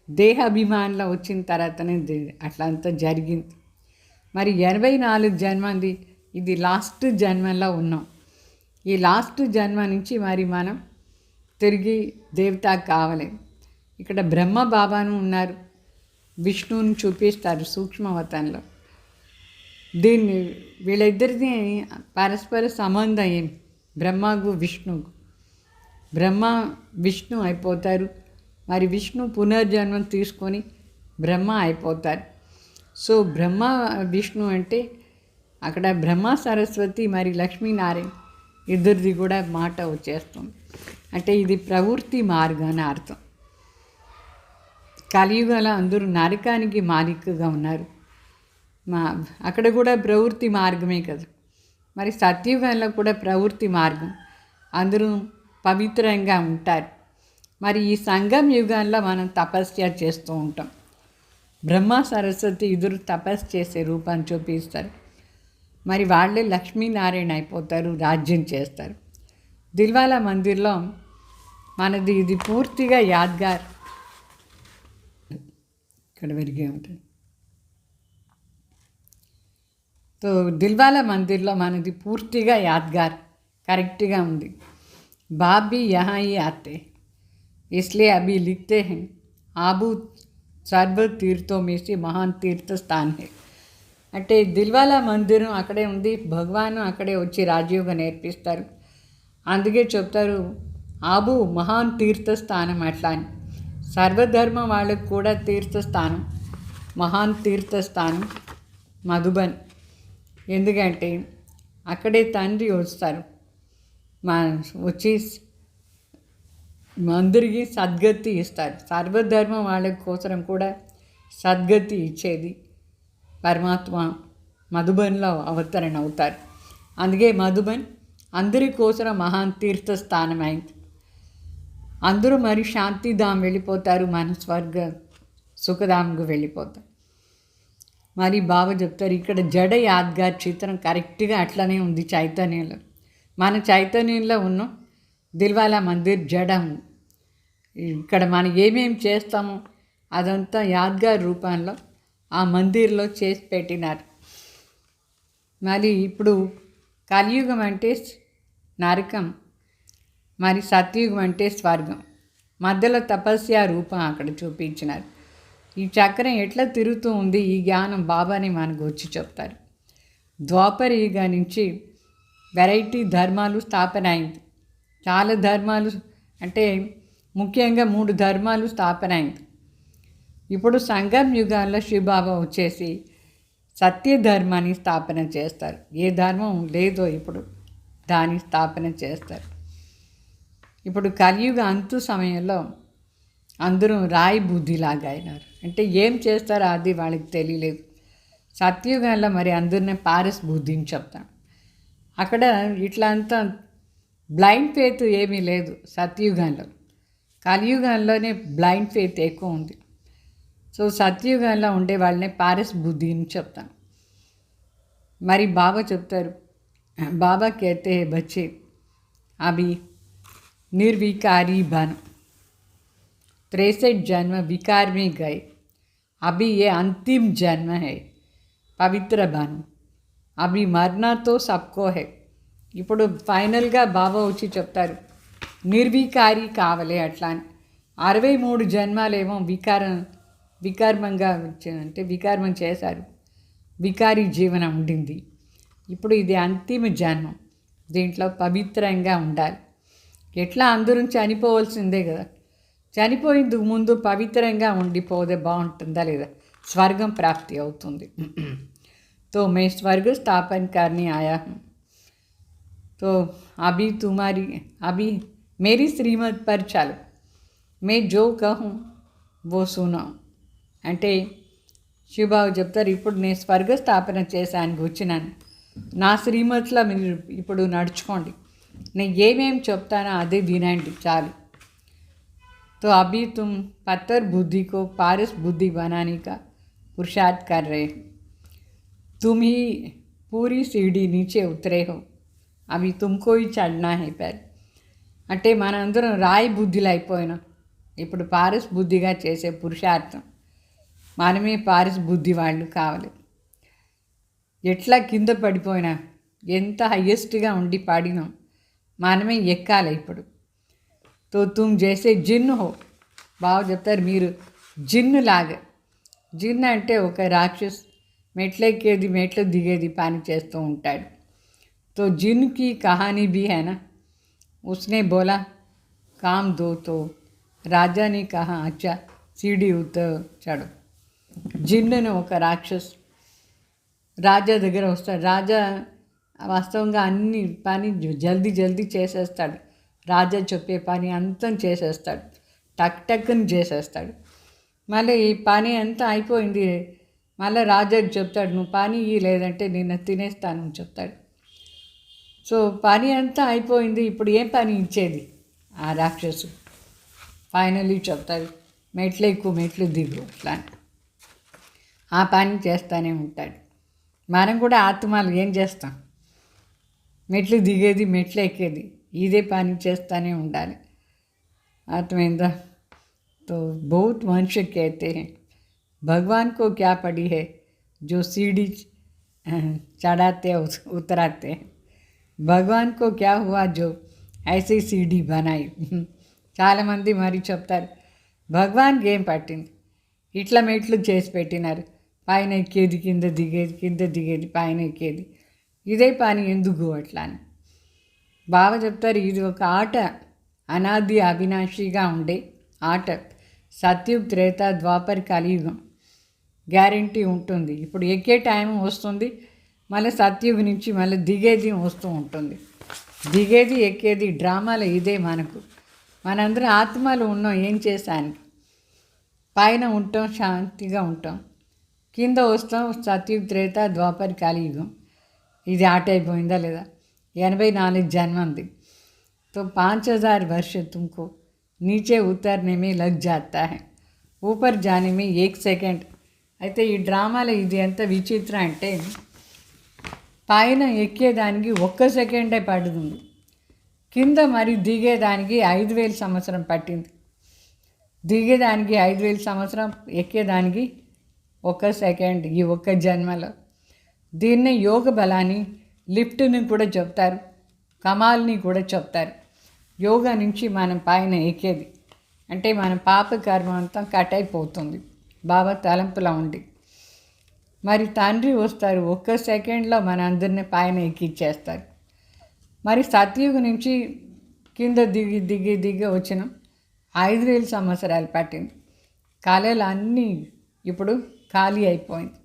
దేహాభిమానంలో వచ్చిన తర్వాతనే అట్లా అంతా జరిగింది. మరి 84 జన్మది ఇది లాస్ట్ జన్మలో ఉన్నాం. ఈ లాస్ట్ జన్మ నుంచి మరి మనం తిరిగి దేవత కావాలి. ఇక్కడ బ్రహ్మ బాబాను ఉన్నారు, విష్ణువుని చూపిస్తారు సూక్ష్మవతంలో. వీళ్ళిద్దరిది పరస్పర సంబంధం ఏం, బ్రహ్మకు విష్ణువుకు. బ్రహ్మ విష్ణు అయిపోతారు, మరి విష్ణు పునర్జన్మం తీసుకొని బ్రహ్మ అయిపోతారు. సో బ్రహ్మ విష్ణు అంటే అక్కడ బ్రహ్మ సరస్వతి మరి లక్ష్మీనారాయణ ఇద్దరిది కూడా మాట వచ్చేస్తుంది. అంటే ఇది ప్రవృత్తి మార్గం అని అర్థం. కలియుగంలో అందరూ నరకానికి మాలికగా ఉన్నారు. అక్కడ కూడా ప్రవృత్తి మార్గమే కదా. మరి సత్యుగంలో కూడా ప్రవృత్తి మార్గం, అందరూ పవిత్రంగా ఉంటారు. మరి ఈ సంగం యుగంలో మనం తపస్య చేస్తూ ఉంటాం. బ్రహ్మ సరస్వతి ఇద్దరు తపస్సు చేసే రూపాన్ని చూపిస్తారు. మరి వాళ్ళే లక్ష్మీనారాయణ అయిపోతారు, రాజ్యం చేస్తారు. దిల్వాలా మందిర్లో మనది ఇది పూర్తిగా యాద్గార్. ఇక్కడ వరిగే ఉంటుంది. तो दिलवाला मंदिर मनदी पूर्तिगा यादगार करेक्टगा उंदी. बाप भी यहाँ ही आते, इसलिए अभी लिखते हैं आबू सर्व तीर्थों में से महान तीर्थ स्थान है. అంటే దిల్వాలా మందిరం అక్కడే ఉంది, భగవాను అక్కడే వచ్చి రాజయోగ నేర్పిస్తారు. అందుకే చెప్తారు ఆబు మహాన్ తీర్థస్థానం అట్లా అని. సర్వధర్మ వాళ్ళకు కూడా తీర్థస్థానం, మహాన్ తీర్థస్థానం మధుబన్. ఎందుకంటే అక్కడే తండ్రి వస్తారు, వచ్చి అందరికీ సద్గతి ఇస్తారు. సర్వధర్మం వాళ్ళ కోసం కూడా సద్గతి ఇచ్చేది పరమాత్మ మధుబన్లో అవతరణ అవుతారు. అందుకే మధుబన్ అందరి కోసం మహాన్ తీర్థస్థానం అయింది. అందరూ మరి శాంతిధామ్ వెళ్ళిపోతారు, మన స్వర్గ సుఖధామ్కు వెళ్ళిపోతారు. మరి బాబా చెప్తారు ఇక్కడ జడ యాద్గార్ చిత్రం కరెక్ట్గా అట్లనే ఉంది చైతన్యంలో. మన చైతన్యంలో ఉన్నాం, దిల్వాలా మందిర్ జడ ఉంది. ఇక్కడ మనం ఏమేమి చేస్తామో అదంతా యాద్గార్ రూపంలో ఆ మందిర్లో చేసి పెట్టినారు. మరి ఇప్పుడు కలియుగం అంటే నరకం, మరి సత్యుగం అంటే స్వర్గం. మధ్యలో తపస్య రూపం అక్కడ చూపించినారు. ఈ చక్రం ఎట్లా తిరుగుతూ ఉంది, ఈ జ్ఞానం బాబాని మనకు వచ్చి చెప్తారు. ద్వాపర యుగ నుంచి వెరైటీ ధర్మాలు స్థాపన అయింది. చాలా ధర్మాలు అంటే ముఖ్యంగా 3 ధర్మాలు స్థాపన అయింది. ఇప్పుడు సంగం యుగాల్లో శివబాబా వచ్చేసి సత్య ధర్మాన్ని స్థాపన చేస్తారు. ఏ ధర్మం లేదో ఇప్పుడు దాన్ని స్థాపన చేస్తారు. ఇప్పుడు కలియుగ అంతు సమయంలో అందరూ రాయి బుద్ధిలాగా అయినారు. అంటే ఏం చేస్తారో అది వాళ్ళకి తెలియలేదు. సత్యుగంలో మరి అందరినీ పారస్ బుద్ధిని చెప్తాం. అక్కడ ఇట్లా అంతా బ్లైండ్ ఫెయిత్ ఏమీ లేదు సత్యుగంలో. కలియుగంలోనే బ్లైండ్ ఫెయిత్ ఎక్కువ ఉంది. సో సత్యుగంలో ఉండే వాళ్ళని పారస్ బుద్ధిని చెప్తాం. మరి బాబా చెప్తారు, బాబా कहते हैं बच्चे अभी निर्विकारी बनो। 63 जन्म विकार में गए, अभी ये अंतिम जन्म है, పవిత్ర బను। అవి మరణతో సబ్కో హై। ఇప్పుడు ఫైనల్గా బాబా వచ్చి చెప్తారు నిర్వికారి కావలే అట్లా అని। 63 జన్మాలేమో వికర్మంగా అంటే వికర్మం చేశారు, వికారి జీవనం ఉండింది। ఇప్పుడు ఇది అంతిమ జన్మం, దీంట్లో పవిత్రంగా ఉండాలి। ఎట్లా అందరూ చనిపోవాల్సిందే కదా, చనిపోయేందుకు ముందు పవిత్రంగా ఉండిపోతే బాగుంటుందా లేదా, స్వర్గం ప్రాప్తి అవుతుంది। तो मैं स्वर्ग स्थापन करने आया हूँ, तो अभी मेरी श्रीमत पर चलो, मैं जो कहूँ वो सुनो। అంటే శివబాబు చెప్తారు, ఇప్పుడు నేను స్వర్గ స్థాపన చేశాను వచ్చినాను, నా శ్రీమతిలో మీరు ఇప్పుడు నడుచుకోండి, నేను ఏమేమి చెప్తానో అదే వినండి చాలు। तो अभी तुम पत्थर बुद्धि को पारस बुद्धि बनाने का पुरुषार्थ कर रहे हो, तुम ही पूरी सीढ़ी नीचे उतरे हो, अभी तुमको ही चढ़ना है पैर। అంటే మనందరం రాయి బుద్ధిలో అయిపోయినాం, ఇప్పుడు పారస్ బుద్ధిగా చేసే పురుషార్థం, మనమే పారస్ బుద్ధి వాళ్ళు కావాలి। ఎట్లా కింద పడిపోయినా ఎంత హయ్యెస్ట్గా ఉండి పడినాం, మనమే ఎక్కాలి ఇప్పుడు। तो तुम जैसे जिन्न हो, బాగా చెప్తారు మీరు జిన్ను లాగా। జిన్ అంటే ఒక రాక్షస్, మెట్లెక్కేది మెట్లు దిగేది పని చేస్తూ ఉంటాడు। तो जिन की कहानी भी है ना, उसने बोला काम दो, तो राजा ने कहा अच्छा सीढ़ी उतर चढ़ो। జిన్నును ఒక రాక్షస్ రాజా దగ్గర వస్తాడు, రాజా వాస్తవంగా అన్ని పని జల్దీ జల్దీ చేసేస్తాడు, రాజా చెప్పే పని అంతం చేసేస్తాడు, టక్ టక్ని చేసేస్తాడు। మళ్ళీ ఈ పని అంతా అయిపోయింది, మళ్ళీ రాజాకి చెప్తాడు నువ్వు పని లేదంటే నిన్ను తినేస్తాను అని చెప్తాడు। సో పని అంతా అయిపోయింది, ఇప్పుడు ఏం పని ఇచ్చేది ఆ రాక్షసు? ఫైనలీ చెప్తాడు మెట్లు ఎక్కువ మెట్లు దిగు అట్లా, ఆ పని చేస్తూనే ఉంటాడు। మనం కూడా ఆత్మలు ఏం చేస్తాం, మెట్లు దిగేది మెట్లు ఎక్కేది ఇదే పని చేస్తూనే ఉండాలి, అర్థమైందా? तो बहुत मनुष्य कहते हैं भगवान को क्या पड़ी है जो सीढ़ी चढ़ाते उतराते हैं, भगवान को क्या हुआ जो ऐसी सीढ़ी बनाई। చాలామంది మరి చెప్తారు భగవాన్కి ఏం పట్టింది, ఇట్లా మెట్లు చేసి పెట్టినారు, పైన ఎక్కేది కింద దిగేది, కింద దిగేది పైన ఎక్కేది, ఇదే పని ఎందుకు అట్లా అని బాగా చెప్తారు। ఇది ఒక ఆట, అనాది అవినాశిగా ఉండే ఆట। సత్యుగ్ త్రేత ద్వాపర్ కలియుగం గ్యారంటీ ఉంటుంది, ఇప్పుడు ఎక్కే టైం వస్తుంది, మళ్ళీ సత్యుగ్ నుంచి మళ్ళీ దిగేది వస్తూ ఉంటుంది, దిగేది ఎక్కేది డ్రామాలో ఇదే మనకు। మనందరం ఆత్మలు ఉన్నాం ఏం చేశాను, పైన ఉంటాం శాంతిగా ఉంటాం, కింద వస్తాం సత్యుగ్ త్రేత ద్వాపర్ కలియుగం, ఇది ఆట అయిపోయిందా లేదా? 84 జన్మంది। तो 5000 वर्ष तुमको नीचे उतरने में लग जाता है, ऊपर जाने में 1 सेकंड। అయితే ఈ డ్రామాలో ఇది ఎంత విచిత్ర అంటే పైన ఎక్కేదానికి 1 సెకండే పడుతుంది, కింద మరి దిగేదానికి 5000 సంవత్సరం పట్టింది। దిగేదానికి 5000 సంవత్సరం, ఎక్కేదానికి 1 సెకండ్ ఈ ఒక్క జన్మలో। దీన్నే యోగ బలాన్ని లిఫ్ట్ని కూడా చెప్తారు, కమాల్ని కూడా చెప్తారు। యోగా నుంచి మనం పైన ఎక్కేది అంటే మన పాప కర్మ అంతా కట్ అయిపోతుంది బాబా తలంపులా ఉండి। మరి తండ్రి వస్తారు 1 సెకండ్లో మన అందరినీ పైన ఎక్కిచ్చేస్తారు। మరి సత్యుగ నుంచి కింద దిగి దిగి దిగి వచ్చిన 5000 సంవత్సరాలు పట్టింది, కళలు అన్నీ ఇప్పుడు ఖాళీ అయిపోయింది,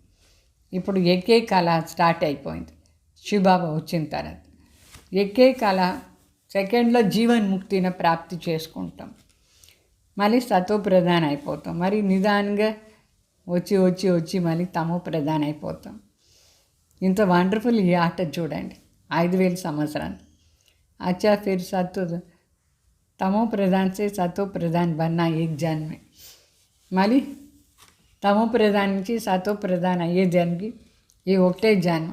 ఇప్పుడు ఎక్కే కళ స్టార్ట్ అయిపోయింది శివబాబా వచ్చిన తర్వాత। ఎక్కే కళ సెకండ్లో జీవన్ముక్తిని ప్రాప్తి చేసుకుంటాం, మళ్ళీ సతో ప్రధాన అయిపోతాం, మరి నిదానంగా వచ్చి వచ్చి వచ్చి మళ్ళీ తమో ప్రధాన అయిపోతాం। ఇంత వండర్ఫుల్ ఈ ఆట చూడండి 5000 సంవత్సరాలు। अच्छा फिर तमो प्रधान से सतो प्रधान बनना एक जन्म में, మళ్ళీ తమో ప్రధాన నుంచి సతో ప్రధాన అయ్యే జన్మకి ఈ ఒకటే జన్మ।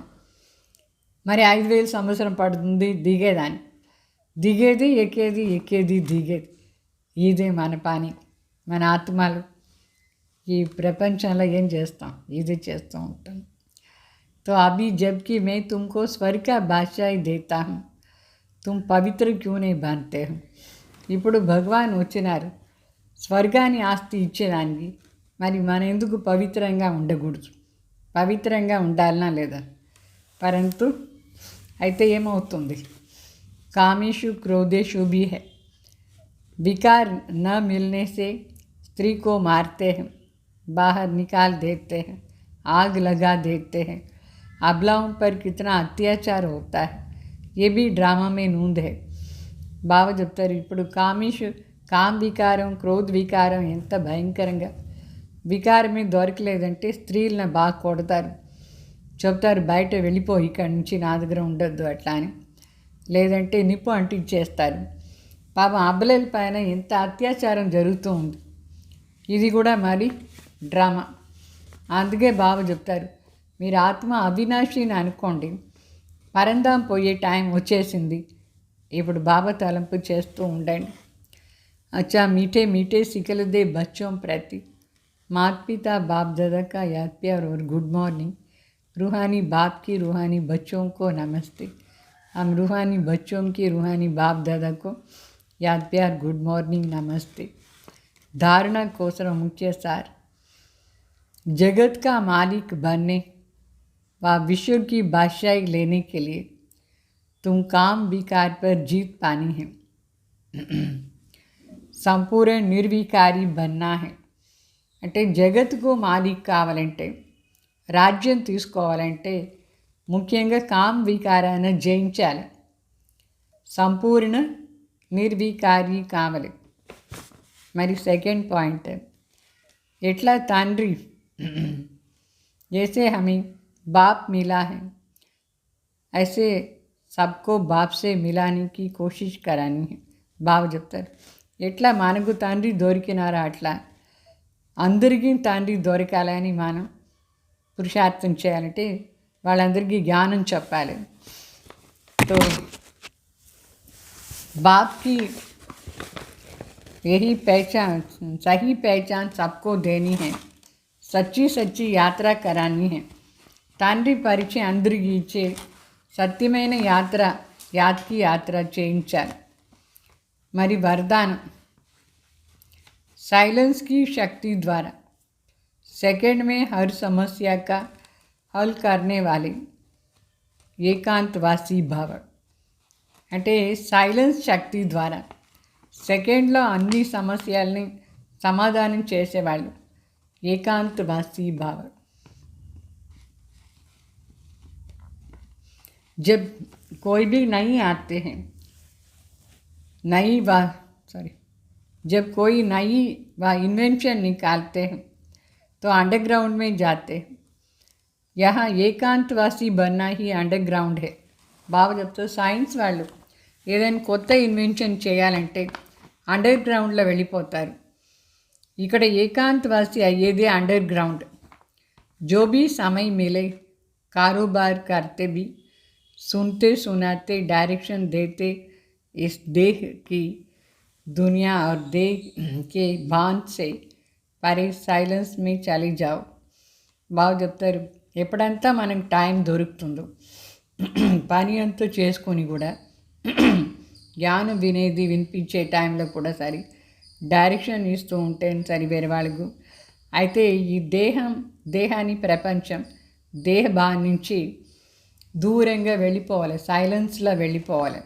మరి 5000 సంవత్సరం పడుతుంది దిగేదాన్ని, దిగేది ఎక్కేది ఎక్కేది దిగేది ఇదే మన పని. మన ఆత్మలు ఈ ప్రపంచంలో ఏం చేస్తాం, ఇది చేస్తూ ఉంటాం. तो अभी जबकि मैं तुमको स्वर्ग का बादशाही देता हूँ तुम पवित्र क्यों नहीं बनते हो. ఇప్పుడు భగవాన్ వచ్చినారు స్వర్గాన్ని ఆస్తి ఇచ్చేదానికి. మరి మనం ఎందుకు పవిత్రంగా ఉండకూడదు? పవిత్రంగా ఉండాలనా లేదా? పరంతు అయితే ఏమవుతుంది? कामेशु क्रोधेशु भी है. विकार न मिलने से स्त्री को मारते हैं, बाहर निकाल देते हैं, आग लगा देते हैं. अबलाओं पर कितना अत्याचार होता है, ये भी ड्रामा में नूंद है. బాబా చెప్తారు ఇప్పుడు కామ వికారం క్రోధ వికారం ఎంత భయంకరంగా. వికారమే దొరకలేదంటే స్త్రీలను బాగా కొడతారు, చెప్తారు బయట వెళ్ళిపో ఇక్కడి నుంచి నా దగ్గర ఉండొద్దు అట్లా అని. లేదంటే నిప్పు అంటించేస్తారు. పాపం అబ్బలల పైన ఎంత అత్యాచారం జరుగుతూ ఉంది. ఇది కూడా మరి డ్రామా. అందుకే బాబా చెప్తారు మీరు ఆత్మ అవినాశిని అనుకోండి, పరంధాం పోయే టైం వచ్చేసింది. ఇప్పుడు బాబా తలంపు చేస్తూ ఉండండి. अच्छा मीठे मीठे सिखलदे बच्चों प्रति माता पिता बाप दादा का याद प्यार और गुड मॉर्निंग. रूहानी बाप की रूहानी बच्चों को नमस्ते. हम रूहानी बच्चों की रूहानी बाप दादा को याद प्यार गुड मॉर्निंग नमस्ते. धारणा कोसर मुख्य सार. जगत का मालिक बनने व विश्व की बादशाही लेने के लिए तुम काम विकार पर जीत पानी है. సంపూర్ణ నిర్వికారి బన్నా హై అంటే జగత్కు మాలిక్ కావాలంటే, రాజ్యం తీసుకోవాలంటే ముఖ్యంగా కామ వికారాన్ని జయించాలి. సంపూర్ణ నిర్వికారి కావాలి. మరి సెకండ్ పాయింట్ ఎట్లా తండ్రి जैसे हमें बाप मिला है ऐसे सबको बाप से मिलाने की कोशिश करानी है. బాబా చెప్తారు ఎట్లా మనకు తండ్రి దొరికినారా అట్లా అందరికీ తండ్రి దొరకాలని మనం పురుషార్థం చేయాలంటే వాళ్ళందరికీ జ్ఞానం చెప్పాలి. तो बाप की यही पहचान, सही पहचान सबको देनी है. सच्ची सच्ची यात्रा करानी है. తండ్రి పరిచయం అందరికీ ఇచ్చే సత్యమైన యాత్కి యాత్ర చేయించాలి. మరి वरदान साइलेंस की शक्ति द्वारा सेकंड में हर समस्या का हल करने वाले ఏకాంతవాసి భవ అంటే సైలెన్స్ శక్తి ద్వారా సెకండ్లో అన్ని సమస్యల్ని సమాధానం చేసేవాళ్ళు ఏకాంతవాసి భవ. जब कोई भी नहीं आते हैं जब कोई नई व इन्वेंशन निकालते हैं तो अंडरग्राउंड में जाते हैं. यहाँ ఏకాంతవాసి बनना ही अंडरग्राउंड है. బాబా చెప్తే సైన్స్ వాళ్ళు ఏదైనా కొత్త ఇన్వెన్షన్ చేయాలంటే అండర్గ్రౌండ్లో వెళ్ళిపోతారు. ఇక్కడ ఏకాంతవాసి అయ్యేది अंडरग्राउंड. जो भी समय मिले कारोबार करते भी सुनते सुनाते डायरेक्शन देते इस देह की दुनिया और देह के बांध से परे साइलेंस में चले जाओ. బాగా చెప్తారు ఎప్పుడంతా మనకు టైం దొరుకుతుందో పని అంతా చేసుకొని కూడా జ్ఞానం వినిపించే టైంలో కూడా సరి డైరెక్షన్ ఇస్తూ ఉంటే సరి వేరే వాళ్ళకు. అయితే ఈ దేహాన్ని ప్రపంచం దేహభావం నుంచి దూరంగా వెళ్ళిపోవాలి, సైలెన్స్లో వెళ్ళిపోవాలి.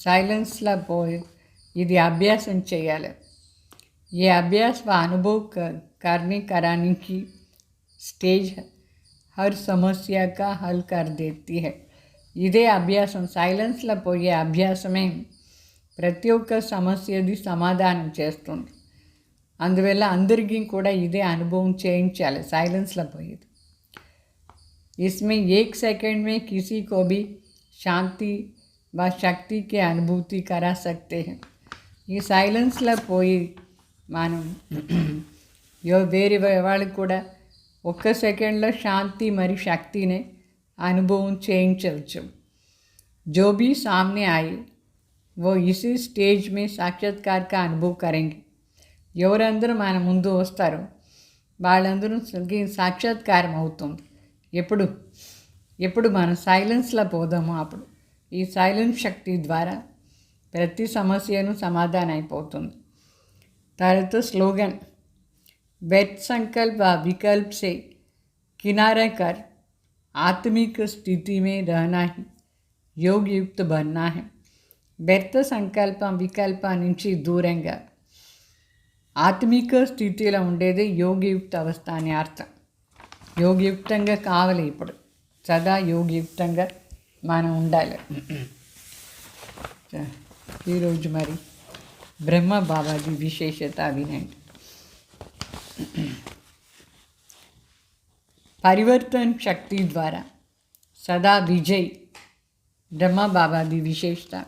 సైలెన్స్లో పోయి ఇది అభ్యాసం చేయాలి. ये अभ्यास व अनुभव कराने की स्टेज हर समस्या का हल कर देती है. ఇదే అభ్యాసం సైలెన్స్లో పోయే అభ్యాసమే ప్రతి ఒక్క సమస్యది సమాధానం చేస్తుంది. అందువల్ల అందరికీ కూడా ఇదే అనుభవం చేయించాలి సైలెన్స్లో పోయేది. इसमें एक सेकंड में किसी को भी शांति व शक्ति की अनुभूति करा सकते हैं. ఈ సైలెన్స్లో పోయి మనం వేరే వాళ్ళకి కూడా ఒక్క సెకండ్లో శాంతి మరియు శక్తిని అనుభవం చేయించవచ్చు. जो भी सामने आए वो इसी स्टेज में साक्षात्कार का अनुभव करेंगे. ఎవరందరూ మన ముందు వస్తారో వాళ్ళందరూ సాక్షాత్కారం అవుతుంది. ఎప్పుడు మనం సైలెన్స్లో పోదామో అప్పుడు ఈ సైలెన్స్ శక్తి ద్వారా ప్రతి సమస్యను సమాధానం అయిపోతుంది. తర్వాత स्लोगन, व्यर्थ संकल्प व विकल्प से किनारा कर आत्मिक स्थिति में रहना ही योग युक्त बनना है. వ్యర్థ సంకల్పం వికల్పం నుంచి దూరంగా ఆత్మిక స్థితిలో ఉండేది యోగయుక్త అవస్థ అని అర్థం. యోగయుక్తంగా కావాలి, ఇప్పుడు సదా యోగయుక్తంగా మనం ఉండాలి. ఈరోజు మరి బ్రహ్మ బాబాజీ విశేషత వినండి. परिवर्तन शक्ति द्वारा सदा विजय. ब्रह्मा बाबा की विशेषता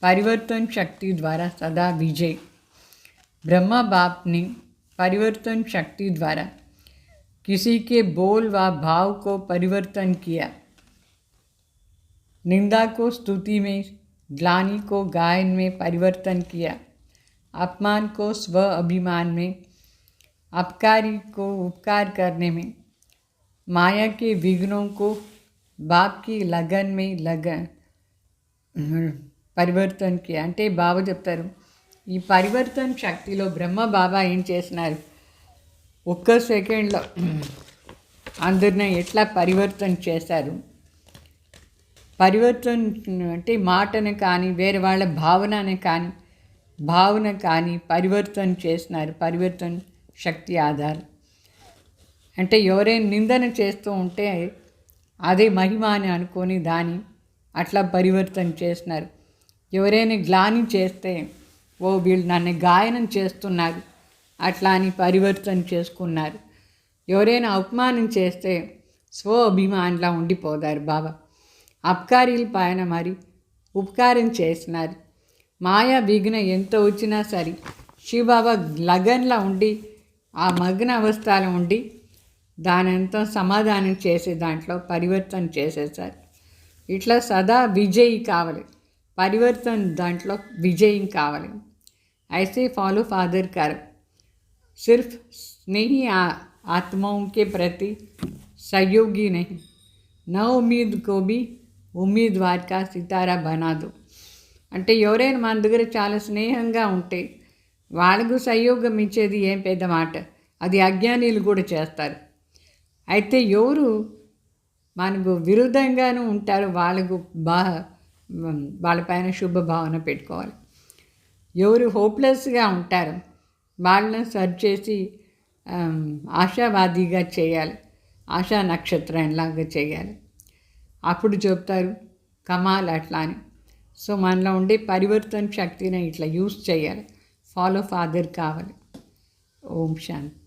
परिवर्तन शक्ति द्वारा सदा विजय. ब्रह्मा बाप ने परिवर्तन शक्ति द्वारा किसी के बोल व भाव को परिवर्तन किया. निंदा को स्तुति में, ग्लानि को गायन में परिवर्तन किया. अपमान को स्व अभिमान में, अपकारी को उपकार करने में, माया के विघ्नों को बाप की लगन में పరివర్తన్ కి. అంటే బాబా చెప్తారు, ఈ పరివర్తన శక్తిలో బ్రహ్మ బాబా ఏం చేసినారు, ఒక్క సెకండ్లో అందరిని ఎట్లా పరివర్తన చేశారు. పరివర్తన అంటే మాటను కానీ వేరే వాళ్ళ భావన కానీ పరివర్తన చేసినారు. పరివర్తన శక్తి ఆధారం అంటే ఎవరైనా నిందన చేస్తూ ఉంటే అదే మహిమ అని అనుకొని దాన్ని అట్లా పరివర్తన చేసినారు. ఎవరైనా గ్లాని చేస్తే ఓ వీళ్ళు నన్ను గాయనం చేస్తున్నారు అట్లా అని పరివర్తన చేసుకున్నారు. ఎవరైనా అవమానం చేస్తే స్వ అభిమానంలా ఉండిపోతారు బాబా. అపకారీల పైన మరి ఉపకారం చేసినారు. మాయా విఘ్న ఎంత వచ్చినా సరే శివబాబా లగన్లా ఉండి ఆ మగ్న అవస్థలో ఉండి దానంతా సమాధానం చేసే దాంట్లో పరివర్తన చేసేసారు. ఇట్లా సదా విజయీ కావాలి, పరివర్తన దాంట్లో విజయం కావాలి. ऐसे फॉलो फादर कर, सिर्फ स्नेही आत्माओं के प्रति सहयोगी नहीं, न उम्मीद को भी उम्मीदवार का सितारा बना दो. అంటే ఎవరైనా మన దగ్గర చాలా స్నేహంగా ఉంటే వాళ్ళకు సహయోగం ఇచ్చేది ఏం పెద్ద మాట, అది అజ్ఞానీలు కూడా చేస్తారు. అయితే ఎవరు మనకు విరుద్ధంగానూ ఉంటారు వాళ్ళకు వాళ్ళపైన శుభ భావన పెట్టుకోవాలి. ఎవరు హోప్లెస్గా ఉంటారు వాళ్ళని సర్చ్ చేసి ఆశావాదిగా చేయాలి, ఆశా నక్షత్రంలాగా చేయాలి. అప్పుడు చెప్తారు కమాల్ అట్లా అని. సో మనలో ఉండే పరివర్తన శక్తిని ఇట్లా యూజ్ చేయాలి. ఫాలో ఫాదర్ కావాలి. ఓం శాంతి.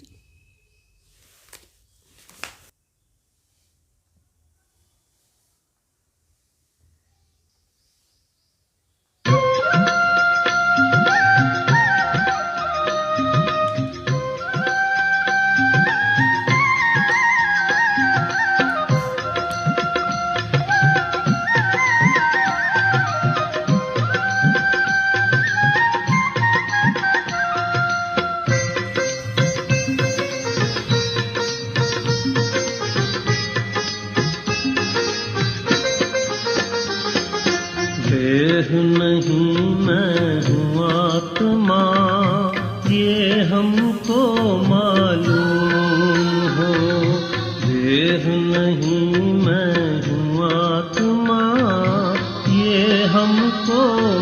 देह नहीं मैं हूँ आत्मा, ये हमको मालूम हो. देह नहीं मैं हूँ आत्मा, ये हमको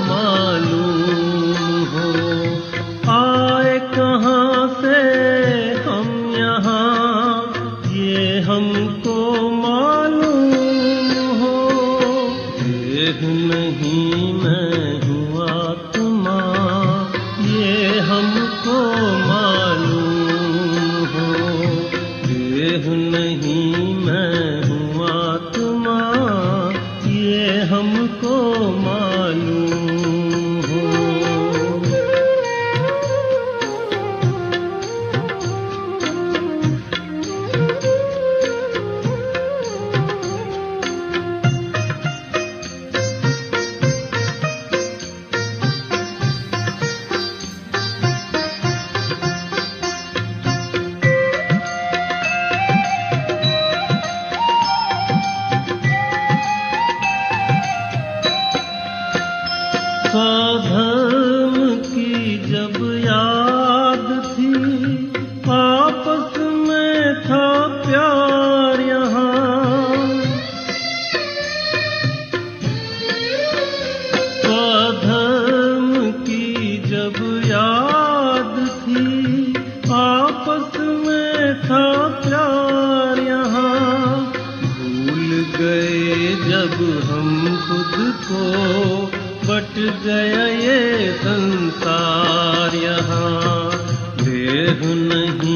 मालूम हो. आए कहाँ से हम यहाँ, ये हमको मालूम हो. देह नहीं मैं हूँ आत्मा, जब हम खुद को बट गया ये संसार यहाँ देह नहीं